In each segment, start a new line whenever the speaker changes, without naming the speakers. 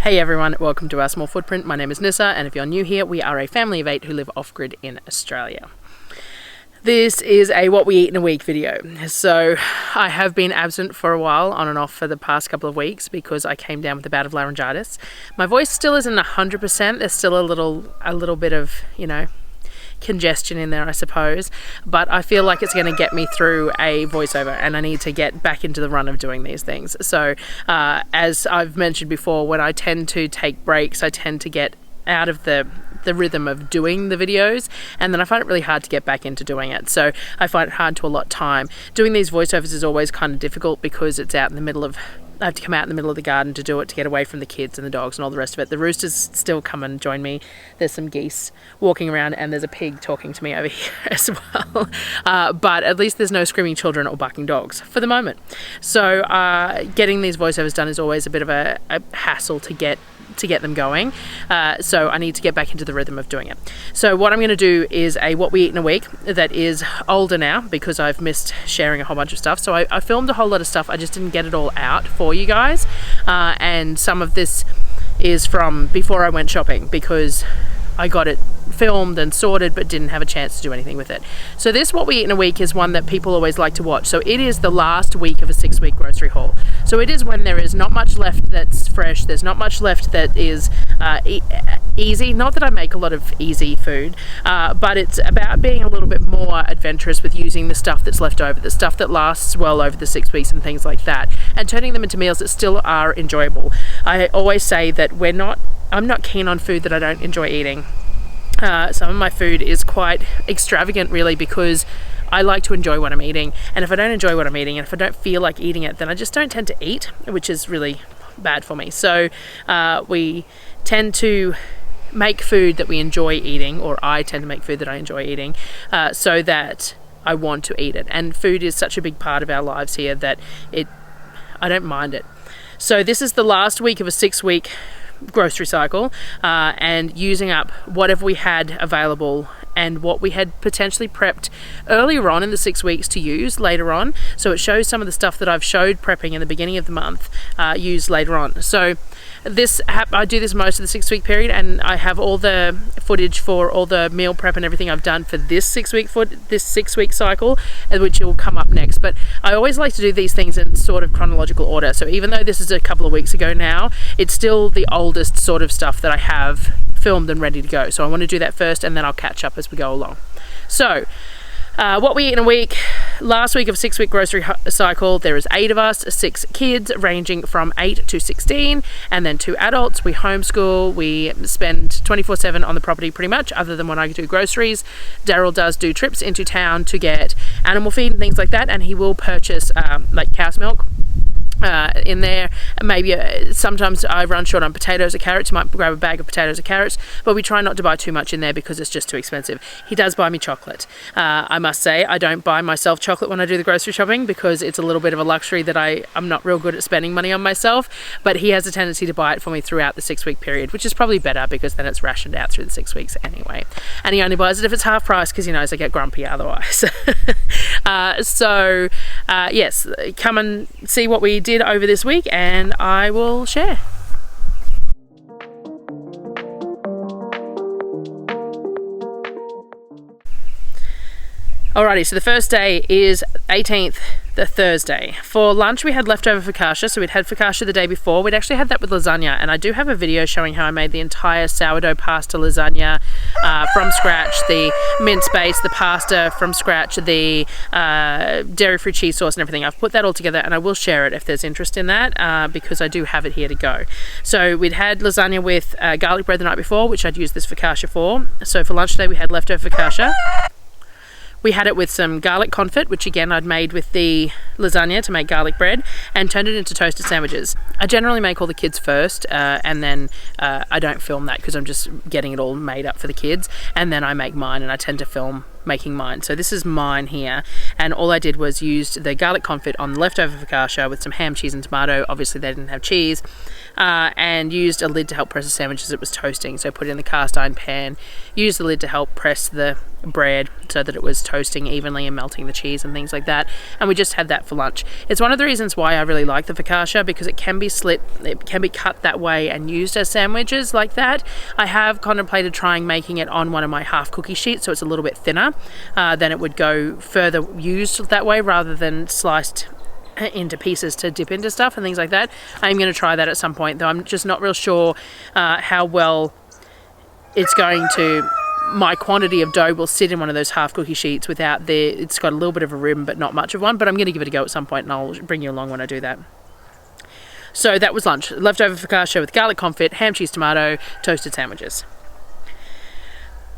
Hey everyone, welcome to our small footprint. My name is Nyssa, and if you're new here, we are a family of 8 who live off-grid in Australia. This is a what we eat in a week video. So I have been absent for a while, on and off for the past couple of weeks, because I came down with a bout of laryngitis. My voice still isn't 100%. There's still a little bit of, congestion in there, I suppose, but I feel like it's going to get me through a voiceover, and I need to get back into the run of doing these things. So as I've mentioned before, when I tend to take breaks, I tend to get out of the rhythm of doing the videos, and then I find it really hard to get back into doing it. So I find it hard to allot time. Doing these voiceovers is always kind of difficult because it's out in the middle of, I have to come out in the middle of the garden to do it, to get away from the kids and the dogs and all the rest of it. The roosters still come and join me. There's some geese walking around, and there's a pig talking to me over here as well. But at least there's no screaming children or barking dogs for the moment. So getting these voiceovers done is always a bit of a hassle to get them going. So I need to get back into the rhythm of doing it. So what I'm going to do is a what we eat in a week that is older now, because I've missed sharing a whole bunch of stuff. So I filmed a whole lot of stuff. I just didn't get it all out for you guys. And some of this is from before I went shopping, because I got it filmed and sorted but didn't have a chance to do anything with it. So this what we eat in a week is one that people always like to watch. So it is the last week of a 6-week grocery haul. So it is when there is not much left that's fresh, there's not much left that is easy. Not that I make a lot of easy food, but it's about being a little bit more adventurous with using the stuff that's left over, the stuff that lasts well over the 6 weeks and things like that, and turning them into meals that still are enjoyable. I always say that I'm not keen on food that I don't enjoy eating. Some of my food is quite extravagant, really, because I like to enjoy what I'm eating, and if I don't enjoy what I'm eating, and if I don't feel like eating it, then I just don't tend to eat, which is really bad for me. So we tend to make food that we enjoy eating, or I tend to make food that I enjoy eating, so that I want to eat it. And food is such a big part of our lives here that I don't mind it. So this is the last week of a 6-week grocery cycle, and using up whatever we had available and what we had potentially prepped earlier on in the 6 weeks to use later on. So it shows some of the stuff that I've showed prepping in the beginning of the month, used later on. So I do this most of the 6-week period, and I have all the footage for all the meal prep and everything I've done for this 6-week cycle, which will come up next. But I always like to do these things in sort of chronological order. So even though this is a couple of weeks ago now, it's still the oldest sort of stuff that I have filmed and ready to go. So I want to do that first, and then I'll catch up as we go along. So what we eat in a week, last week of 6-week grocery cycle, there is 8 of us, 6 kids ranging from 8 to 16, and then 2 adults. We homeschool, we spend 24/7 on the property pretty much, other than when I do groceries. Darryl does do trips into town to get animal feed and things like that, and he will purchase like cow's milk in there. Maybe sometimes I run short on potatoes or carrots. You might grab a bag of potatoes or carrots, but we try not to buy too much in there because it's just too expensive. He does buy me chocolate. I must say, I don't buy myself chocolate when I do the grocery shopping, because it's a little bit of a luxury that I'm not real good at spending money on myself, but he has a tendency to buy it for me throughout the 6-week period, which is probably better, because then it's rationed out through the 6 weeks anyway. And he only buys it if it's half price, because he knows I get grumpy otherwise. Yes, come and see what we did over this week, and I will share. Alrighty, so the first day is 18th, the Thursday. For lunch we had leftover focaccia, so we'd had focaccia the day before. We'd actually had that with lasagna, and I do have a video showing how I made the entire sourdough pasta lasagna from scratch, the mince base, the pasta from scratch, the dairy-free cheese sauce and everything. I've put that all together, and I will share it if there's interest in that, because I do have it here to go. So we'd had lasagna with garlic bread the night before, which I'd used this focaccia for. So for lunch today we had leftover focaccia. We had it with some garlic confit, which again I'd made with the lasagna to make garlic bread, and turned it into toasted sandwiches. I generally make all the kids first, and then I don't film that because I'm just getting it all made up for the kids, and then I make mine, and I tend to film making mine. So this is mine here, and all I did was used the garlic confit on the leftover focaccia with some ham, cheese and tomato. Obviously they didn't have cheese, and used a lid to help press the sandwich as it was toasting. So put it in the cast iron pan, used the lid to help press the bread so that it was toasting evenly and melting the cheese and things like that, and we just had that for lunch. It's one of the reasons why I really like the focaccia, because it can be slit, it can be cut that way and used as sandwiches like that. I have contemplated trying making it on one of my half cookie sheets so it's a little bit thinner, then it would go further used that way rather than sliced into pieces to dip into stuff and things like that. I'm going to try that at some point, though I'm just not real sure how well it's going to, my quantity of dough will sit in one of those half cookie sheets without it's got a little bit of a rim but not much of one, but I'm going to give it a go at some point and I'll bring you along when I do that. So that was lunch. Leftover focaccia with garlic confit, ham, cheese, tomato, toasted sandwiches.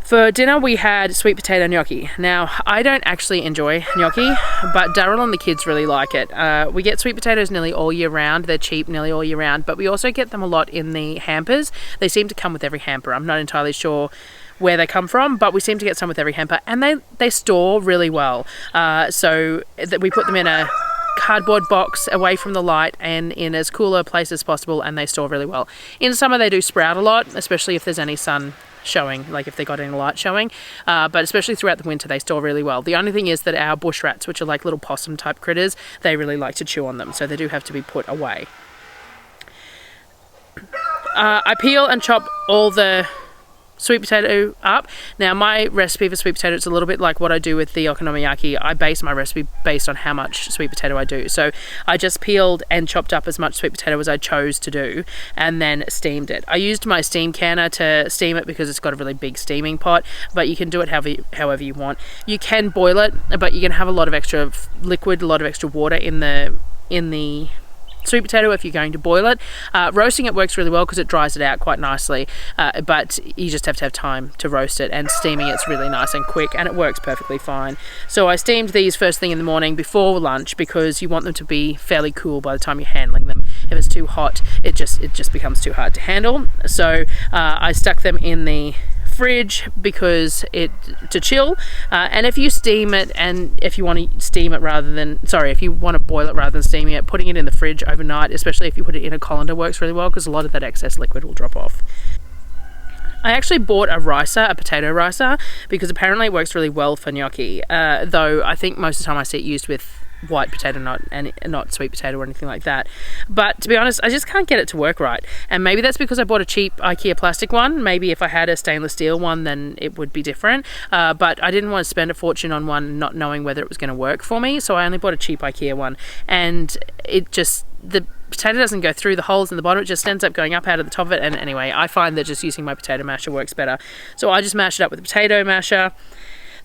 For dinner we had sweet potato gnocchi. Now I don't actually enjoy gnocchi, but Darryl and the kids really like it. We get sweet potatoes nearly all year round. They're cheap nearly all year round, but we also get them a lot in the hampers. They seem to come with every hamper. I'm not entirely sure where they come from, but we seem to get some with every hamper, and they store really well. So that we put them in a cardboard box away from the light and in as cool a place as possible, and they store really well. In summer they do sprout a lot, especially if there's any sun showing, like if they got any light showing, but especially throughout the winter they store really well. The only thing is that our bush rats, which are like little possum type critters, they really like to chew on them, so they do have to be put away. I peel and chop all the sweet potato up. Now my recipe for sweet potato is a little bit like what I do with the okonomiyaki. I base my recipe based on how much sweet potato I do. So I just peeled and chopped up as much sweet potato as I chose to do and then steamed it. I used my steam canner to steam it because it's got a really big steaming pot, but you can do it however you want. You can boil it, but you can have a lot of extra liquid, a lot of extra water in the sweet potato if you're going to boil it. Roasting it works really well because it dries it out quite nicely, but you just have to have time to roast it, and steaming it's really nice and quick and it works perfectly fine. So I steamed these first thing in the morning before lunch because you want them to be fairly cool by the time you're handling them. If it's too hot, it just becomes too hard to handle. So I stuck them in the fridge because to chill, and if you steam it, and if you want to steam it if you want to boil it rather than steaming it, putting it in the fridge overnight, especially if you put it in a colander, works really well because a lot of that excess liquid will drop off. I actually bought a potato ricer, because apparently it works really well for gnocchi, though I think most of the time I see it used with white potato, not sweet potato or anything like that. But to be honest, I just can't get it to work right, and maybe that's because I bought a cheap IKEA plastic one. Maybe if I had a stainless steel one then it would be different, but I didn't want to spend a fortune on one not knowing whether it was going to work for me, so I only bought a cheap IKEA one, and the potato doesn't go through the holes in the bottom, it just ends up going up out of the top of it. And anyway, I find that just using my potato masher works better, so I just mash it up with a potato masher.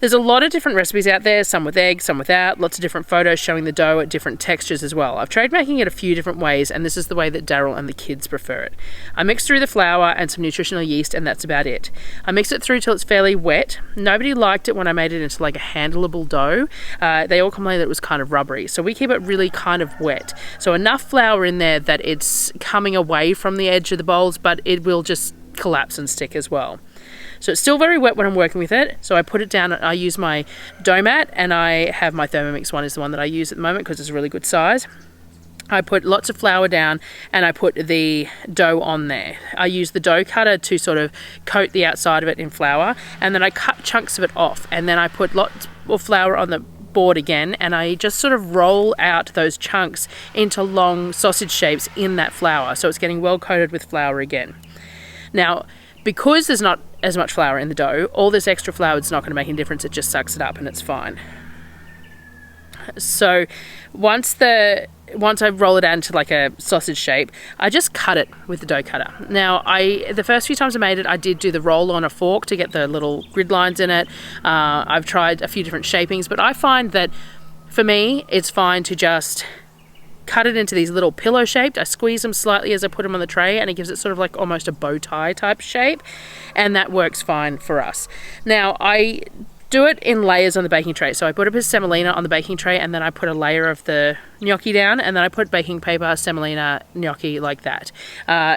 There's a lot of different recipes out there, some with eggs, some without, lots of different photos showing the dough at different textures as well. I've tried making it a few different ways, and this is the way that Darryl and the kids prefer it. I mix through the flour and some nutritional yeast, and that's about it. I mix it through till it's fairly wet. Nobody liked it when I made it into like a handleable dough. They all complained that it was kind of rubbery, so we keep it really kind of wet. So enough flour in there that it's coming away from the edge of the bowls, but it will just collapse and stick as well. So it's still very wet when I'm working with it, so I put it down. I use my dough mat, and I have my Thermomix one is the one that I use at the moment because it's a really good size. I put lots of flour down and I put the dough on there. I use the dough cutter to sort of coat the outside of it in flour, and then I cut chunks of it off, and then I put lots of flour on the board again, and I just sort of roll out those chunks into long sausage shapes in that flour, so it's getting well coated with flour again. Now, because there's not as much flour in the dough, all this extra flour is not going to make any difference. It just sucks it up and it's fine. So once I roll it out into like a sausage shape, I just cut it with the dough cutter. Now, the first few times I made it, I did do the roll on a fork to get the little grid lines in it. I've tried a few different shapings, but I find that for me, it's fine to just cut it into these little pillow shaped. I squeeze them slightly as I put them on the tray, and it gives it sort of like almost a bow tie type shape, and that works fine for us. Now, I do it in layers on the baking tray. So I put a bit of semolina on the baking tray, and then I put a layer of the gnocchi down, and then I put baking paper, semolina, gnocchi like that.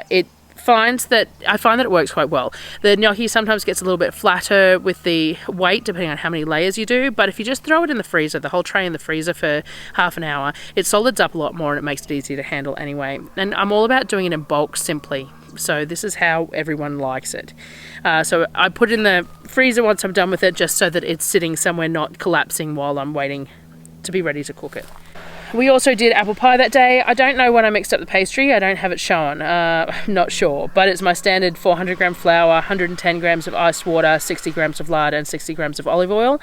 It find that it works quite well. The gnocchi sometimes gets a little bit flatter with the weight depending on how many layers you do, but if you just throw it in the freezer, the whole tray in the freezer for half an hour, it solids up a lot more and it makes it easier to handle anyway. And I'm all about doing it in bulk simply, so this is how everyone likes it. So I put it in the freezer once I'm done with it, just so that it's sitting somewhere not collapsing while I'm waiting to be ready to cook it. We also did apple pie that day. I don't know when I mixed up the pastry. I don't have it shown. I'm not sure. But it's my standard 400 gram flour, 110 grams of iced water, 60 grams of lard and 60 grams of olive oil.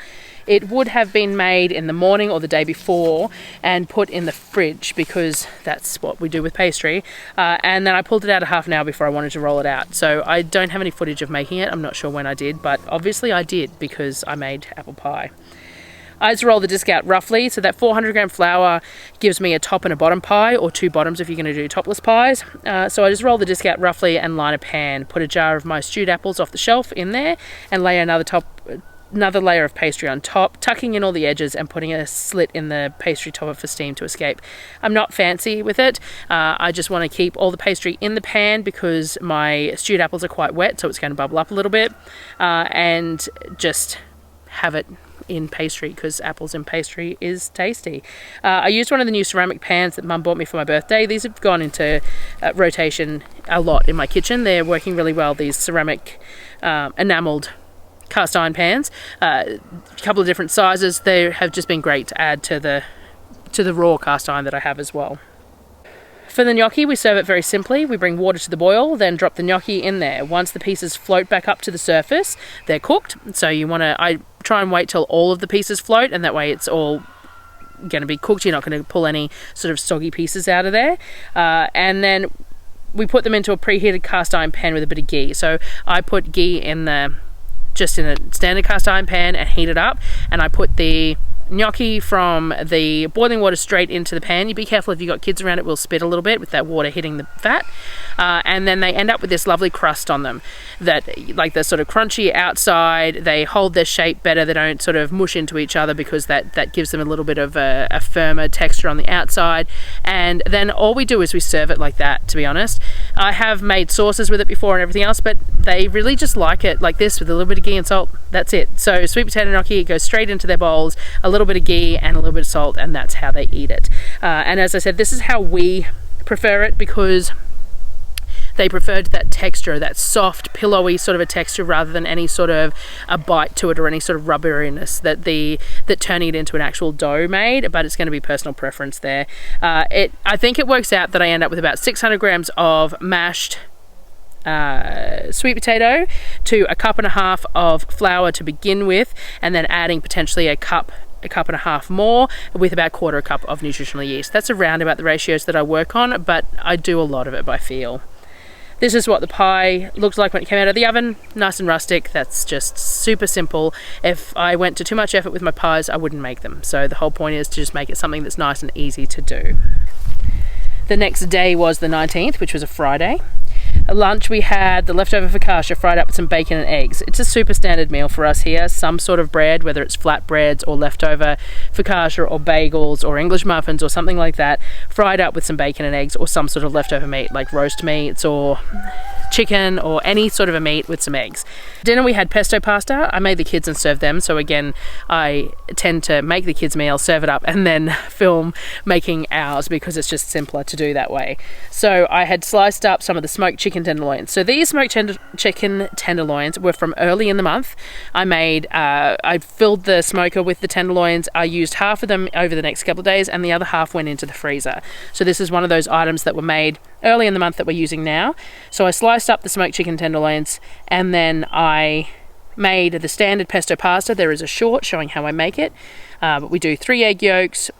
It would have been made in the morning or the day before and put in the fridge because that's what we do with pastry. And then I pulled it out a half an hour before I wanted to roll it out. So I don't have any footage of making it. I'm not sure when I did, but obviously I did because I made apple pie. I just roll the disc out roughly, so that 400 gram flour gives me a top and a bottom pie, or two bottoms if you're going to do topless pies. So I just roll the disc out roughly and line a pan, put a jar of my stewed apples off the shelf in there, and lay another layer of pastry on top, tucking in all the edges and putting a slit in the pastry topper for steam to escape. I'm not fancy with it. I just want to keep all the pastry in the pan because my stewed apples are quite wet, so it's going to bubble up a little bit, and just have it in pastry because apples in pastry is tasty. I used one of the new ceramic pans that Mum bought me for my birthday. These have gone into rotation a lot in my kitchen. They're working really well, these ceramic enameled cast iron pans. A couple of different sizes. They have just been great to add to the raw cast iron that I have as well. For the gnocchi, we serve it very simply. We bring water to the boil, then drop the gnocchi in there. Once the pieces float back up to the surface, they're cooked. So I try and wait till all of the pieces float, and that way it's all going to be cooked. You're not going to pull any sort of soggy pieces out of there. And then we put them into a preheated cast iron pan with a bit of ghee. So I put ghee in a standard cast iron pan and heat it up, and I put the gnocchi from the boiling water straight into the pan. You be careful if you've got kids around, it will spit a little bit with that water hitting the fat. And then they end up with this lovely crust on them that, like, they're sort of crunchy outside, they hold their shape better, they don't sort of mush into each other because that gives them a little bit of a firmer texture on the outside. And then all we do is we serve it like that, to be honest. I have made sauces with it before and everything else, but they really just like it like this with a little bit of ghee and salt. That's it. So sweet potato gnocchi, it goes straight into their bowls, a little bit of ghee and a little bit of salt, and that's how they eat it. And as I said, this is how we prefer it because they preferred that texture, that soft, pillowy sort of a texture rather than any sort of a bite to it or any sort of rubberiness that turning it into an actual dough made, but it's going to be personal preference there. I think it works out that I end up with about 600 grams of mashed sweet potato to a cup and a half of flour to begin with, and then adding potentially a cup and a half more with about quarter a cup of nutritional yeast. That's around about the ratios that I work on, but I do a lot of it by feel. This is what the pie looked like when it came out of the oven, nice and rustic. That's just super simple. If I went to too much effort with my pies, I wouldn't make them. So the whole point is to just make it something that's nice and easy to do. The next day was the 19th, which was a Friday. At lunch we had the leftover focaccia fried up with some bacon and eggs. It's a super standard meal for us here. Some sort of bread, whether it's flatbreads or leftover focaccia or bagels or English muffins or something like that, fried up with some bacon and eggs, or some sort of leftover meat like roast meats or chicken or any sort of a meat with some eggs. Dinner we had pesto pasta. I made the kids and served them, so again I tend to make the kids meal, serve it up and then film making ours because it's just simpler to do that way. So I had sliced up some of the smoked chicken tenderloins. So these smoked chicken tenderloins were from early in the month. I filled the smoker with the tenderloins. I used half of them over the next couple of days and the other half went into the freezer. So this is one of those items that were made early in the month that we're using now. So I sliced up the smoked chicken tenderloins and then I made the standard pesto pasta. There is a short showing how I make it. But we do 3 egg yolks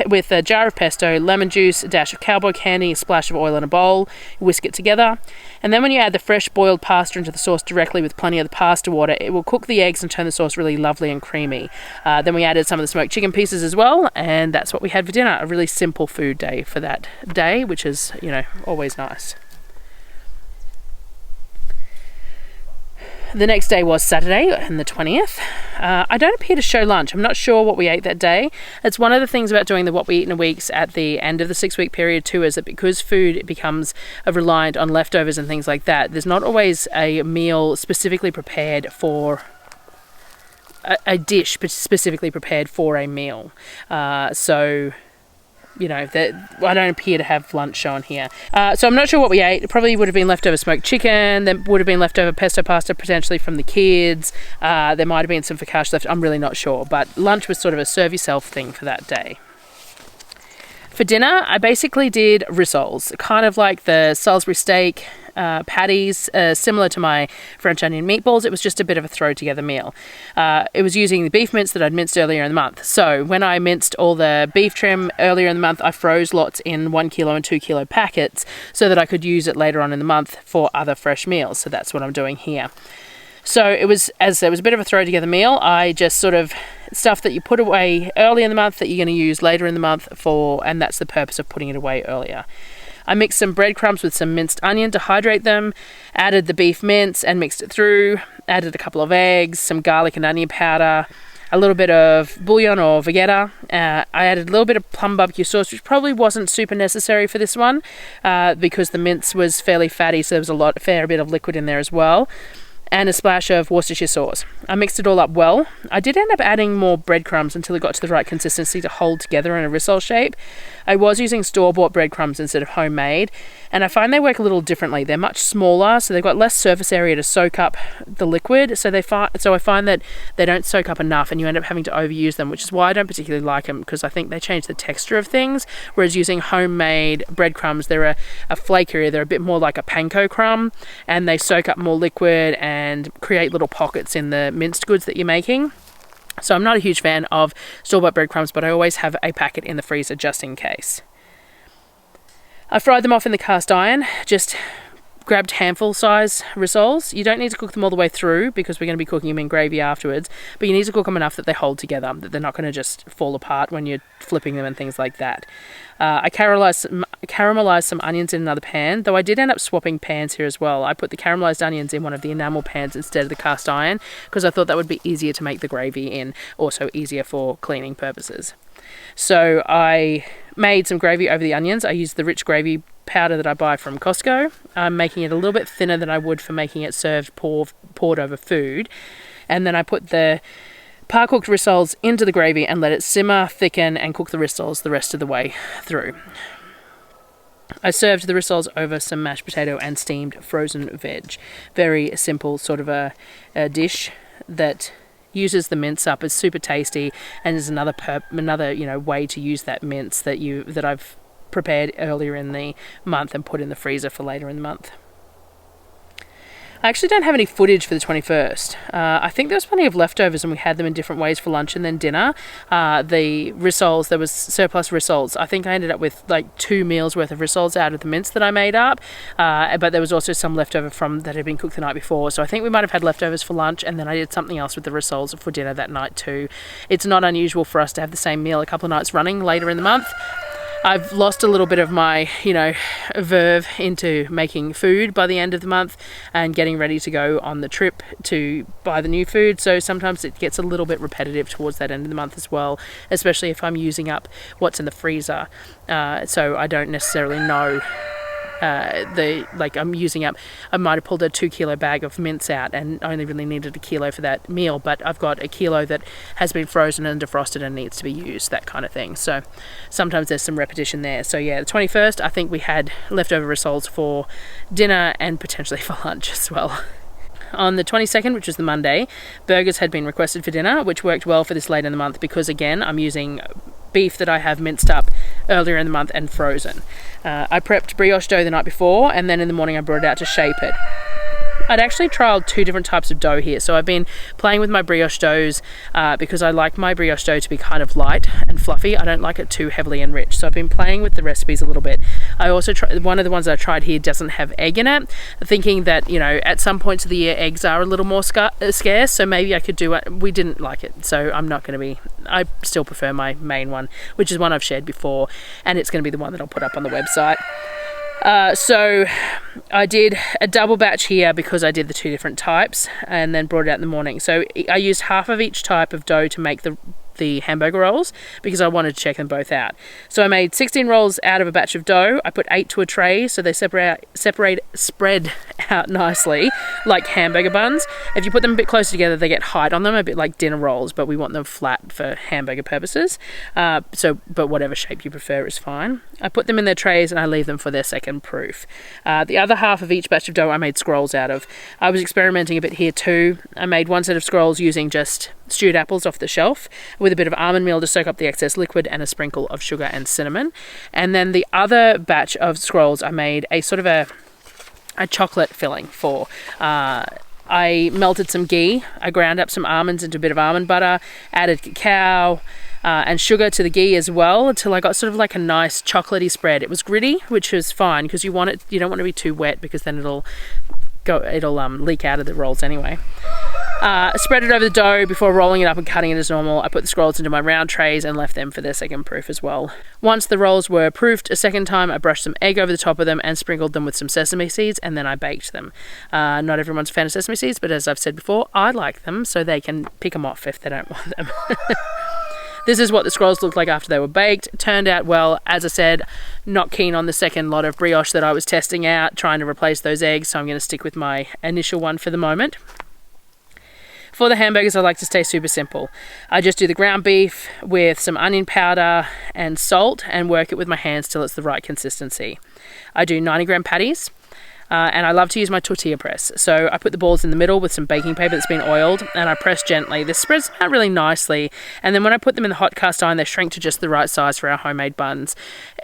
with a jar of pesto, lemon juice, a dash of cowboy candy, a splash of oil in a bowl. Whisk it together. And then when you add the fresh boiled pasta into the sauce directly with plenty of the pasta water, it will cook the eggs and turn the sauce really lovely and creamy. Then we added some of the smoked chicken pieces as well, and that's what we had for dinner. A really simple food day for that day, which is, always nice. The next day was Saturday, and the 20th. I don't appear to show lunch. I'm not sure what we ate that day. It's one of the things about doing the what we eat in a weeks at the end of the 6-week period too, is that because food becomes reliant on leftovers and things like that, there's not always a meal specifically prepared for a dish specifically prepared for a meal. So you know, that I don't appear to have lunch shown here. So I'm not sure what we ate. It probably would have been leftover smoked chicken. There would have been leftover pesto pasta potentially from the kids. There might have been some focaccia left. I'm really not sure. But lunch was sort of a serve yourself thing for that day. For dinner, I basically did rissoles, kind of like the Salisbury steak patties, similar to my French onion meatballs. It was just a bit of a throw together meal. It was using the beef mince that I'd minced earlier in the month. So when I minced all the beef trim earlier in the month, I froze lots in 1 kilo and 2 kilo packets so that I could use it later on in the month for other fresh meals. So that's what I'm doing here. So it was a bit of a throw together meal. I just sort of stuff that you put away early in the month that you're going to use later in the month for, and that's the purpose of putting it away earlier. I mixed some breadcrumbs with some minced onion to hydrate them, added the beef mince and mixed it through, added a couple of eggs, some garlic and onion powder, a little bit of bouillon or vegeta. I added a little bit of plum barbecue sauce, which probably wasn't super necessary for this one because the mince was fairly fatty, so there was a fair bit of liquid in there as well. And a splash of Worcestershire sauce. I mixed it all up well. I did end up adding more breadcrumbs until it got to the right consistency to hold together in a rissole shape. I was using store-bought breadcrumbs instead of homemade, and I find they work a little differently. They're much smaller, so they've got less surface area to soak up the liquid, so I find that they don't soak up enough, and you end up having to overuse them, which is why I don't particularly like them, because I think they change the texture of things, whereas using homemade breadcrumbs, they're a flakier, they're a bit more like a panko crumb, and they soak up more liquid and create little pockets in the minced goods that you're making. So I'm not a huge fan of store-bought breadcrumbs, but I always have a packet in the freezer just in case. I fried them off in the cast iron, just grabbed handful size rissoles. You don't need to cook them all the way through because we're going to be cooking them in gravy afterwards, but you need to cook them enough that they hold together, that they're not going to just fall apart when you're flipping them and things like that. I caramelized some onions in another pan, though I did end up swapping pans here as well. I put the caramelized onions in one of the enamel pans instead of the cast iron because I thought that would be easier to make the gravy in, also easier for cleaning purposes. So I made some gravy over the onions. I used the rich gravy powder that I buy from Costco. I'm making it a little bit thinner than I would for making it served poured over food. And then I put the par-cooked rissoles into the gravy and let it simmer, thicken, and cook the rissoles the rest of the way through. I served the rissoles over some mashed potato and steamed frozen veg. Very simple sort of a dish that uses the mince up. It's super tasty and is another way to use that mince that I've prepared earlier in the month and put in the freezer for later in the month. I actually don't have any footage for the 21st. I think there was plenty of leftovers and we had them in different ways for lunch and then dinner. The rissoles, there was surplus rissoles. I think I ended up with like 2 meals worth of rissoles out of the mince that I made up. But there was also some leftover from that had been cooked the night before. So I think we might have had leftovers for lunch and then I did something else with the rissoles for dinner that night too. It's not unusual for us to have the same meal a couple of nights running later in the month. I've lost a little bit of my, verve into making food by the end of the month and getting ready to go on the trip to buy the new food. So sometimes it gets a little bit repetitive towards that end of the month as well, especially if I'm using up what's in the freezer. So I don't necessarily know I'm using up, I might have pulled a 2 kilo bag of mince out and only really needed a kilo for that meal, but I've got a kilo that has been frozen and defrosted and needs to be used, that kind of thing. So sometimes there's some repetition there. So yeah, the 21st, I think we had leftover rissoles for dinner and potentially for lunch as well. On the 22nd, which was the Monday, burgers had been requested for dinner, which worked well for this late in the month because, again, I'm using beef that I have minced up earlier in the month and frozen. I prepped brioche dough the night before, and then in the morning I brought it out to shape it. I'd actually trialled 2 different types of dough here. So I've been playing with my brioche doughs because I like my brioche dough to be kind of light and fluffy. I don't like it too heavily enriched. So I've been playing with the recipes a little bit. I also one of the ones I tried here doesn't have egg in it, thinking that, at some points of the year eggs are a little more scarce, so maybe I could do it. We didn't like it, so I'm not going to be, I still prefer my main one, which is one I've shared before, and it's going to be the one that I'll put up on the website. So I did a double batch here because I did the 2 different types and then brought it out in the morning. So I used half of each type of dough to make the hamburger rolls because I wanted to check them both out. So I made 16 rolls out of a batch of dough. I put 8 to a tray so they spread out nicely like hamburger buns. If you put them a bit closer together, they get height on them, a bit like dinner rolls, but we want them flat for hamburger purposes. But whatever shape you prefer is fine. I put them in their trays and I leave them for their second proof. The other half of each batch of dough I made scrolls out of. I was experimenting a bit here too. I made 1 set of scrolls using just stewed apples off the shelf with a bit of almond meal to soak up the excess liquid and a sprinkle of sugar and cinnamon. And then the other batch of scrolls I made a sort of a chocolate filling for. I melted some ghee, I ground up some almonds into a bit of almond butter, added cacao and sugar to the ghee as well until I got sort of like a nice chocolatey spread. It was gritty, which was fine because you don't want it to be too wet because then it'll leak out of the rolls anyway. Spread it over the dough before rolling it up and cutting it as normal. I put the scrolls into my round trays and left them for their second proof as well. Once the rolls were proofed a second time, I brushed some egg over the top of them and sprinkled them with some sesame seeds, and then I baked them. Not everyone's a fan of sesame seeds, but as I've said before, I like them, so they can pick them off if they don't want them. This is what the scrolls looked like after they were baked. Turned out well. As I said, not keen on the second lot of brioche that I was testing out, trying to replace those eggs, so I'm going to stick with my initial one for the moment. For the hamburgers, I like to stay super simple. I just do the ground beef with some onion powder and salt and work it with my hands till it's the right consistency. I do 90-gram patties. And I love to use my tortilla press. So I put the balls in the middle with some baking paper that's been oiled and I press gently. This spreads out really nicely. And then when I put them in the hot cast iron, they shrink to just the right size for our homemade buns.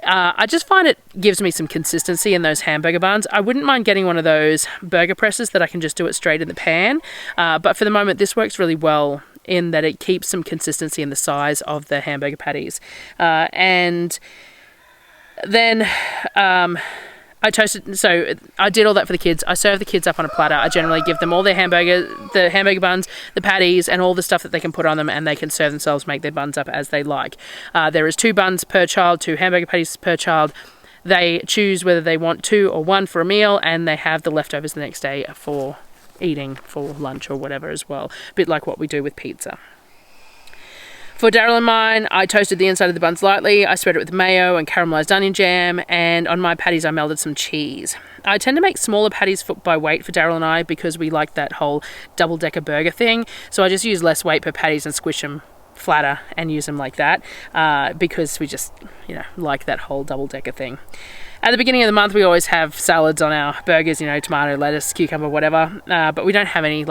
I just find it gives me some consistency in those hamburger buns. I wouldn't mind getting one of those burger presses that I can just do it straight in the pan. But for the moment, this works really well in that it keeps some consistency in the size of the hamburger patties. And then I toasted, so I did all that for the kids. I serve the kids up on a platter. I generally give them all the hamburger buns, the patties, and all the stuff that they can put on them, and they can serve themselves, make their buns up as they like. There is 2 buns per child, 2 hamburger patties per child. They choose whether they want 2 or 1 for a meal, and they have the leftovers the next day for eating for lunch or whatever as well. A bit like what we do with pizza. For Darryl and mine, I toasted the inside of the buns lightly. I spread it with mayo and caramelised onion jam, and on my patties I melted some cheese. I tend to make smaller patties by weight for Darryl and I because we like that whole double-decker burger thing. So I just use less weight per patties and squish them flatter and use them like that because we just, like that whole double-decker thing. At the beginning of the month, we always have salads on our burgers, tomato, lettuce, cucumber, whatever. But we don't have any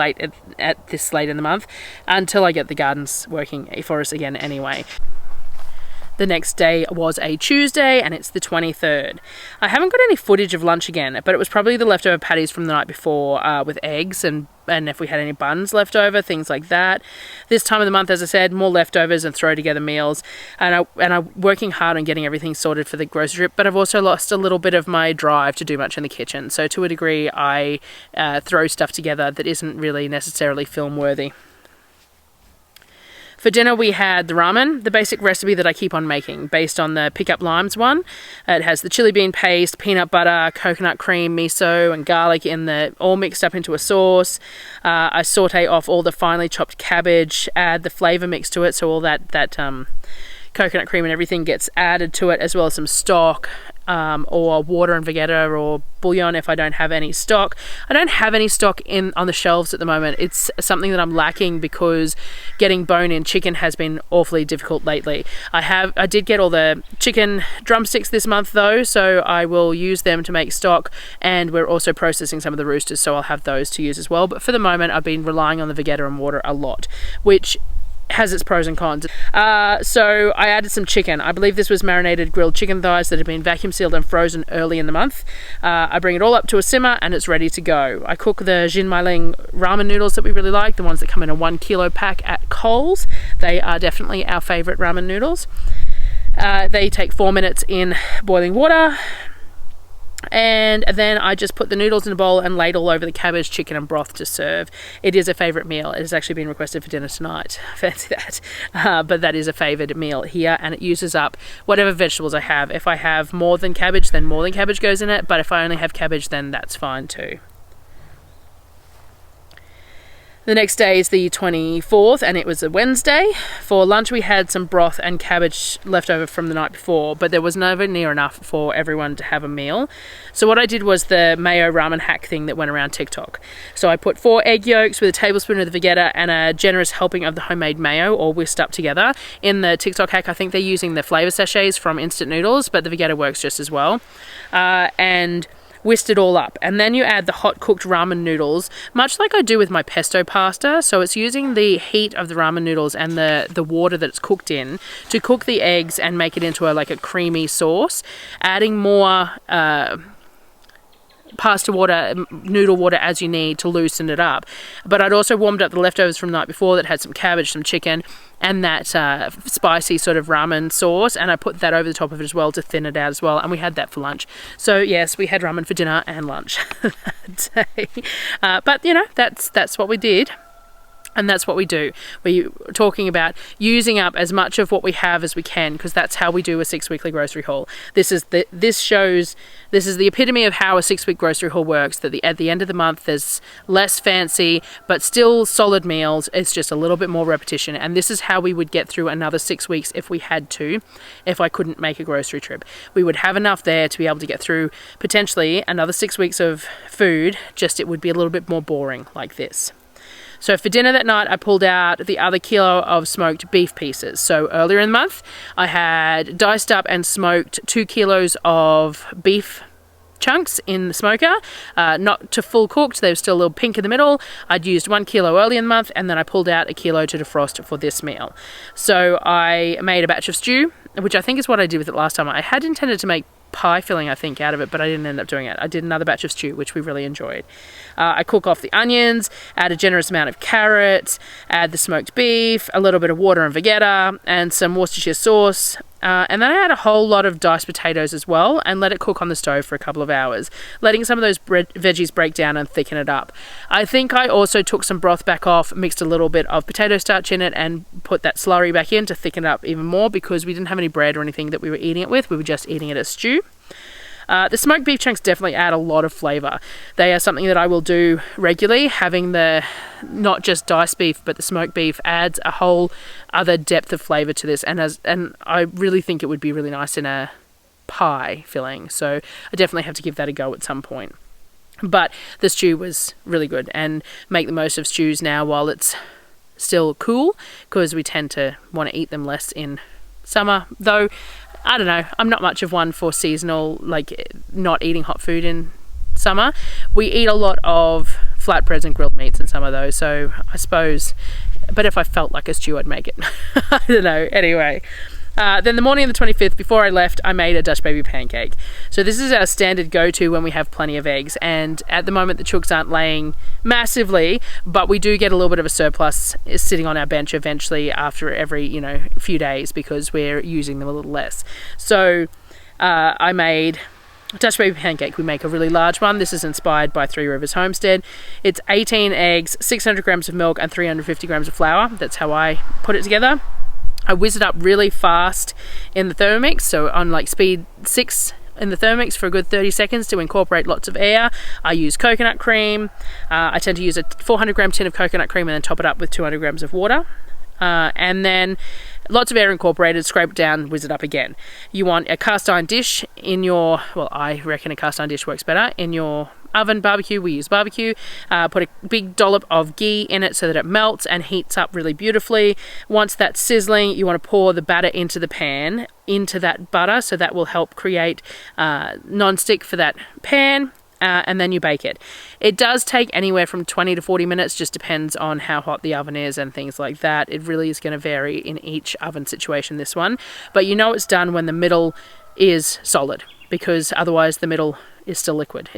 at this late in the month until I get the gardens working for us again anyway. The next day was a Tuesday and it's the 23rd. I haven't got any footage of lunch again, but it was probably the leftover patties from the night before with eggs and if we had any buns left over, things like that. This time of the month, as I said, more leftovers and throw together meals. And I'm working hard on getting everything sorted for the grocery trip, but I've also lost a little bit of my drive to do much in the kitchen. So to a degree, I throw stuff together that isn't really necessarily film worthy. For dinner, we had the ramen, the basic recipe that I keep on making, based on the Pick Up Limes one. It has the chili bean paste, peanut butter, coconut cream, miso, and garlic all mixed up into a sauce. I saute off all the finely chopped cabbage, add the flavour mix to it, so all that coconut cream and everything gets added to it, as well as some stock, or water and vegeta or bouillon if I don't have any stock. I don't have any stock on the shelves at the moment. It's something that I'm lacking because getting bone-in chicken has been awfully difficult lately. I did get all the chicken drumsticks this month though, so I will use them to make stock, and we're also processing some of the roosters, so I'll have those to use as well. But for the moment, I've been relying on the vegeta and water a lot, which has its pros and cons. So I added some chicken. I believe this was marinated grilled chicken thighs that had been vacuum sealed and frozen early in the month. I bring it all up to a simmer and it's ready to go. I cook the Jinmailing ramen noodles that we really like, the ones that come in a 1 kilo pack at Coles. They are definitely our favourite ramen noodles. They take 4 minutes in boiling water. And then I just put the noodles in a bowl and ladle over the cabbage, chicken and broth to serve. It is a favourite meal. It has actually been requested for dinner tonight. Fancy that. But that is a favoured meal here, and it uses up whatever vegetables I have. If I have more than cabbage, then more than cabbage goes in it. But if I only have cabbage, then that's fine too. The next day is the 24th, and it was a Wednesday. For lunch we had some broth and cabbage left over from the night before, but there was never near enough for everyone to have a meal. So what I did was the mayo ramen hack thing that went around TikTok. So I put 4 egg yolks with a tablespoon of the Vegeta and a generous helping of the homemade mayo, all whisked up together. In the TikTok hack, I think they're using the flavour sachets from instant noodles, but the Vegeta works just as well. And whisked it all up, and then you add the hot cooked ramen noodles, much like I do with my pesto pasta. So it's using the heat of the ramen noodles and the water that it's cooked in to cook the eggs and make it into a creamy sauce, adding more pasta water, noodle water as you need to loosen it up. But I'd also warmed up the leftovers from the night before that had some cabbage, some chicken, and that spicy sort of ramen sauce, and I put that over the top of it as well to thin it out as well, and we had that for lunch. So yes, we had ramen for dinner and lunch that day. But you know, that's what we did. And that's what we do. We're talking about using up as much of what we have as we can, because that's how we do a 6-weekly grocery haul. This is the epitome of how a 6-week grocery haul works. That at the end of the month, there's less fancy, but still solid meals. It's just a little bit more repetition. And this is how we would get through another 6 weeks if we had to, if I couldn't make a grocery trip. We would have enough there to be able to get through potentially another 6 weeks of food, just it would be a little bit more boring like this. So for dinner that night, I pulled out the other kilo of smoked beef pieces. So earlier in the month, I had diced up and smoked 2 kilos of beef chunks in the smoker, not to full cooked. They were still a little pink in the middle. I'd used 1 kilo early in the month, and then I pulled out 1 kilo to defrost for this meal. So I made a batch of stew, which I think is what I did with it last time. I had intended to make pie filling, I think, out of it, but I didn't end up doing it. I did another batch of stew, which we really enjoyed. I cook off the onions, add a generous amount of carrots, add the smoked beef, a little bit of water and Vegeta, and some Worcestershire sauce. And then I add a whole lot of diced potatoes as well, and let it cook on the stove for a couple of hours, letting some of those veggies break down and thicken it up. I think I also took some broth back off, mixed a little bit of potato starch in it, and put that slurry back in to thicken it up even more, because we didn't have any bread or anything that we were eating it with. We were just eating it as stew. The smoked beef chunks definitely add a lot of flavour. They are something that I will do regularly. Having the not just diced beef, but the smoked beef adds a whole other depth of flavour to this, and I really think it would be really nice in a pie filling. So I definitely have to give that a go at some point. But the stew was really good, and make the most of stews now while it's still cool, because we tend to want to eat them less in summer, though I don't know, I'm not much of one for seasonal, like not eating hot food in summer. We eat a lot of flatbreads and grilled meats in summer though, so I suppose, but if I felt like a stew, I'd make it. I don't know, anyway. Then the morning of the 25th, before I left, I made a Dutch baby pancake. So this is our standard go-to when we have plenty of eggs, and at the moment the chooks aren't laying massively, but we do get a little bit of a surplus sitting on our bench eventually after every few days, because we're using them a little less. So I made Dutch baby pancake. We make a really large one. This is inspired by Three Rivers Homestead. It's 18 eggs, 600 grams of milk and 350 grams of flour. That's how I put it together. I whiz it up really fast in the Thermomix, so on like speed 6 in the Thermomix for a good 30 seconds to incorporate lots of air. I use coconut cream. I tend to use a 400 gram tin of coconut cream and then top it up with 200 grams of water. And then lots of air incorporated, scrape it down, whiz it up again. You want a cast iron dish in your, well, I reckon a cast iron dish works better, in your oven. Barbecue, we use barbecue. Put a big dollop of ghee in it so that it melts and heats up really beautifully. Once that's sizzling, you want to pour the batter into the pan, into that butter, so that will help create non-stick for that pan. And then you bake it. It does take anywhere from 20 to 40 minutes, just depends on how hot the oven is and things like that. It really is going to vary in each oven situation, this one. But you know it's done when the middle is solid, because otherwise the middle is still liquid.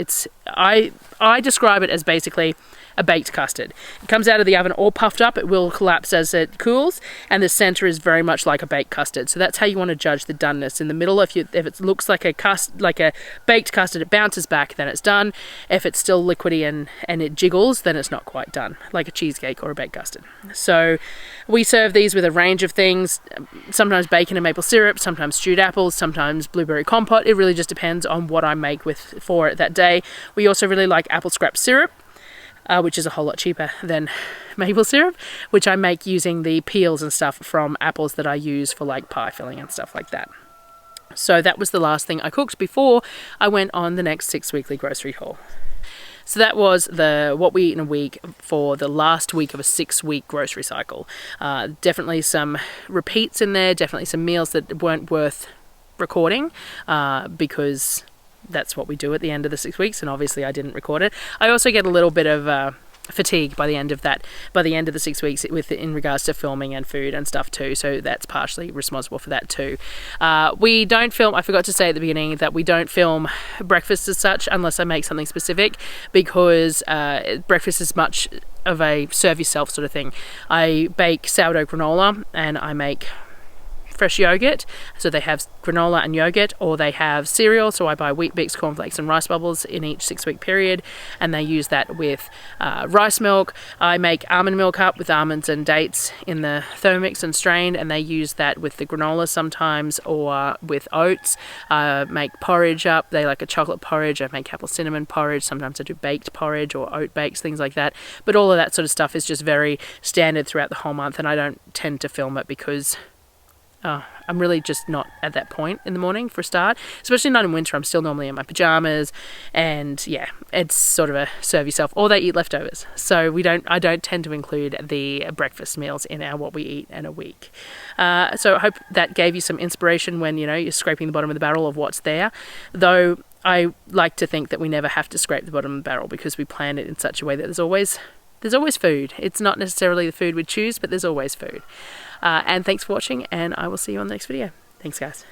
I I describe it as basically a baked custard. It comes out of the oven all puffed up. It will collapse as it cools, and the center is very much like a baked custard. So that's how you want to judge the doneness. In the middle, if it looks like a baked custard, it bounces back, then it's done. If it's still liquidy and it jiggles, then it's not quite done, like a cheesecake or a baked custard. So we serve these with a range of things, sometimes bacon and maple syrup, sometimes stewed apples, sometimes blueberry compote. It really just depends on what I make for it that day. We also really like apple scrap syrup, which is a whole lot cheaper than maple syrup, which I make using the peels and stuff from apples that I use for like pie filling and stuff like that. So that was the last thing I cooked before I went on the next 6 weekly grocery haul. So that was what we eat in a week for the last week of a 6-week grocery cycle. Definitely some repeats in there, definitely some meals that weren't worth recording because that's what we do at the end of the 6 weeks, and obviously I didn't record it. I also get a little bit of fatigue by the end of the 6 weeks in regards to filming and food and stuff too, so that's partially responsible for that too. We don't film, I forgot to say at the beginning that we don't film breakfast as such unless I make something specific, because breakfast is much of a serve yourself sort of thing. I bake sourdough granola and I make fresh yogurt, so they have granola and yogurt, or they have cereal, so I buy Wheat Bix, cornflakes and rice bubbles in each 6-week period, and they use that with rice milk. I make almond milk up with almonds and dates in the Thermomix and strained, and they use that with the granola sometimes, or with oats. Make porridge up, they like a chocolate porridge. I make apple cinnamon porridge, sometimes I do baked porridge or oat bakes, things like that, but all of that sort of stuff is just very standard throughout the whole month, and I don't tend to film it because I'm really just not at that point in the morning for a start, especially not in winter. I'm still normally in my pajamas, and yeah, it's sort of a serve yourself, or they eat leftovers. So I don't tend to include the breakfast meals in our what we eat in a week. So I hope that gave you some inspiration when you're scraping the bottom of the barrel of what's there, though I like to think that we never have to scrape the bottom of the barrel because we plan it in such a way that there's always food. It's not necessarily the food we choose, but there's always food. And thanks for watching, and I will see you on the next video. Thanks, guys.